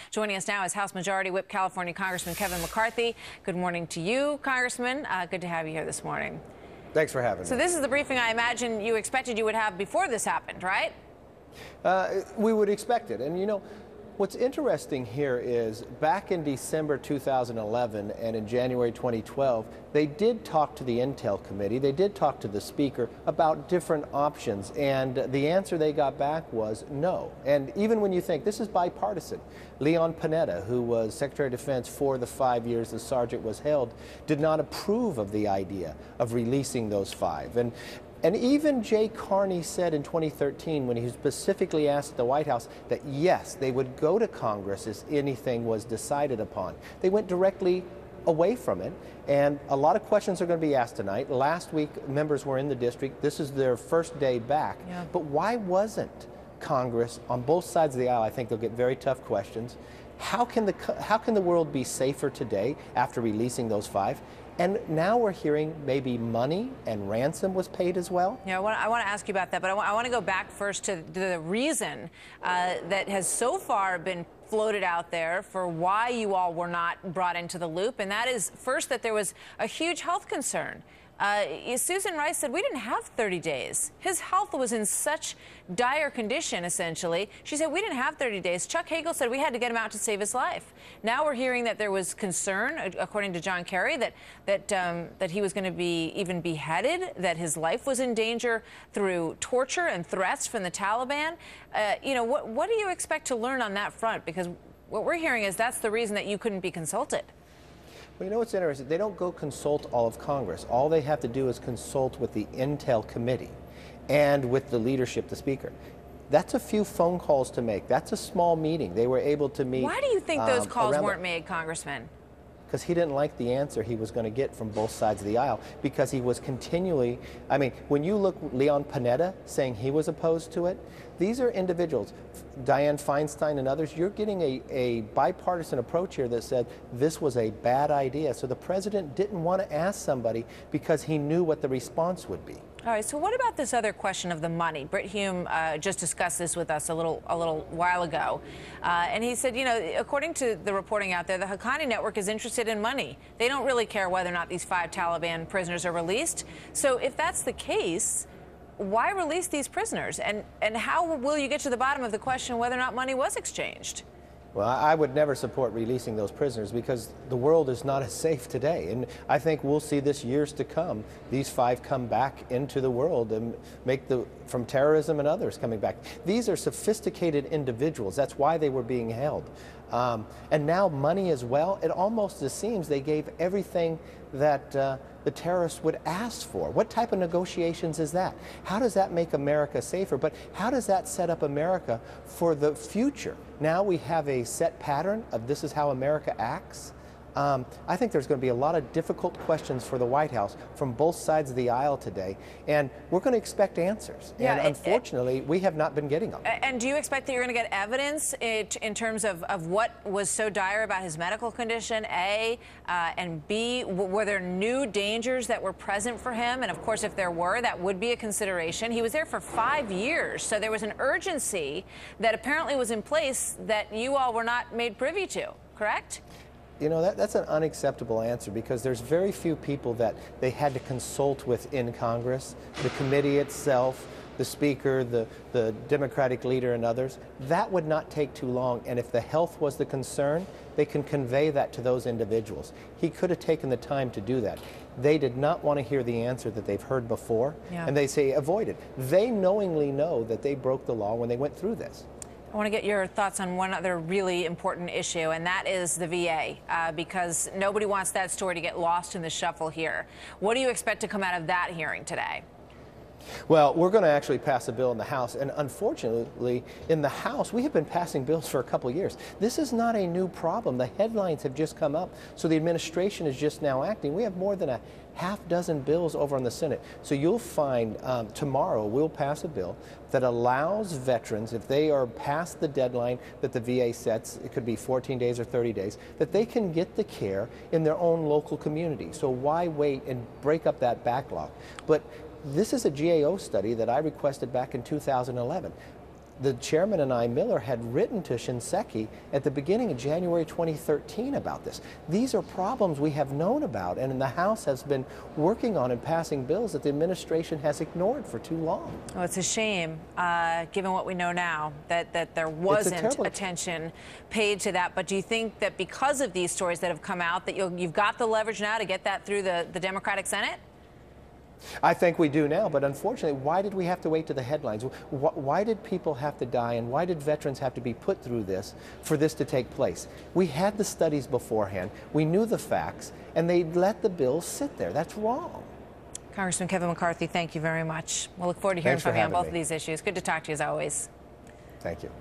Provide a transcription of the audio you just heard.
Joining us now is House Majority Whip California Congressman Kevin McCarthy. Good morning to you, Congressman. Good to have you here this morning. Thanks for having me. So this is the briefing I imagine you expected you would have before this happened, right? We would expect it. And you know, what's interesting here is back in December 2011 and in January 2012, they did talk to the Intel Committee, they did talk to the Speaker about different options, and the answer they got back was no. And even when you think this is bipartisan, Leon Panetta, who was Secretary of Defense for the 5 years the sergeant was held, did not approve of the idea of releasing those five. And even Jay Carney said in 2013, when he was specifically asked at the White House, that yes, they would go to Congress if anything was decided upon. They went directly away from it, and a lot of questions are going to be asked tonight. Last week, members were in the district. This is their first day back. Yeah. But why wasn't Congress on both sides of the aisle? I think they'll get very tough questions. How can the world be safer today after releasing those five? And now we're hearing maybe money and ransom was paid as well. Yeah, I want to ask you about that, but I want to go back first to the reason that has so far been floated out there for why you all were not brought into the loop, and that is first that there was a huge health concern. Susan Rice said we didn't have 30 days. His health was in such dire condition, essentially. She said we didn't have 30 days. Chuck Hagel said we had to get him out to save his life. Now we're hearing that there was concern, according to John Kerry, that he was going to be even beheaded, that his life was in danger through torture and threats from the Taliban. You know, what do you expect to learn on that front? Because what we're hearing is that's the reason that you couldn't be consulted. Well, you know what's interesting? They don't go consult all of Congress. All they have to do is consult with the Intel Committee and with the leadership, the Speaker. That's a few phone calls to make. That's a small meeting. They were able to meet. Why do you think those calls weren't made, Congressman? Because he didn't like the answer he was going to get from both sides of the aisle, because he was continually, I mean, when you look Leon Panetta saying he was opposed to it, these are individuals, Dianne Feinstein and others, you're getting a bipartisan approach here that said this was a bad idea. So the president didn't want to ask somebody because he knew what the response would be. All right, so what about this other question of the money? Britt Hume just discussed this with us a little while ago. And he said, you know, according to the reporting out there, the Haqqani network is interested in money. They don't really care whether or not these 5 Taliban prisoners are released. So if that's the case, why release these prisoners? And how will you get to the bottom of the question whether or not money was exchanged? Well, I would never support releasing those prisoners because the world is not as safe today. And I think we'll see this years to come. These 5 come back into the world and from terrorism and others coming back. These are sophisticated individuals. That's why they were being held. And now money as well. It almost seems they gave everything that the terrorists would ask for. What type of negotiations is that? How does that make America safer? But how does that set up America for the future? Now we have a set pattern of this is how America acts. I think there's going to be a lot of difficult questions for the White House from both sides of the aisle today, and we're going to expect answers. Yeah, and unfortunately, we have not been getting them. And do you expect that you're going to get evidence in terms of what was so dire about his medical condition, A, and B, were there new dangers that were present for him? And of course, if there were, that would be a consideration. He was there for 5 years, so there was an urgency that apparently was in place that you all were not made privy to, correct? You know, that's an unacceptable answer because there's very few people that they had to consult with in Congress. The committee itself, the Speaker, the Democratic leader and others. That would not take too long, and if the health was the concern, they can convey that to those individuals. He could have taken the time to do that. They did not want to hear the answer that they've heard before, and they say avoid it. They knowingly know that they broke the law when they went through this. I want to get your thoughts on one other really important issue, and that is the VA, because nobody wants that story to get lost in the shuffle here. What do you expect to come out of that hearing today? Well, we're going to actually pass a bill in the House, and unfortunately, in the House, we have been passing bills for a couple of years. This is not a new problem. The headlines have just come up, so the administration is just now acting. We have more than a half-dozen bills over in the Senate. So you'll find tomorrow we'll pass a bill that allows veterans, if they are past the deadline that the VA sets, it could be 14 days or 30 days, that they can get the care in their own local community. So why wait and break up that backlog? But this is a GAO study that I requested back in 2011. the chairman and I, Miller, had written to Shinseki at the beginning of January 2013 about this. These are problems we have known about, and the House has been working on and passing bills that the administration has ignored for too long. Well, it's a shame, given what we know now, that there wasn't attention paid to that. But do you think that because of these stories that have come out, that you've got the leverage now to get that through the Democratic Senate? I think we do now, but unfortunately, why did we have to wait to the headlines? Why did people have to die, and why did veterans have to be put through this for this to take place? We had the studies beforehand, we knew the facts, and they let the bill sit there. That's wrong. Congressman Kevin McCarthy, thank you very much. We'll look forward to hearing from you on both of these issues. Good to talk to you as always. Thank you.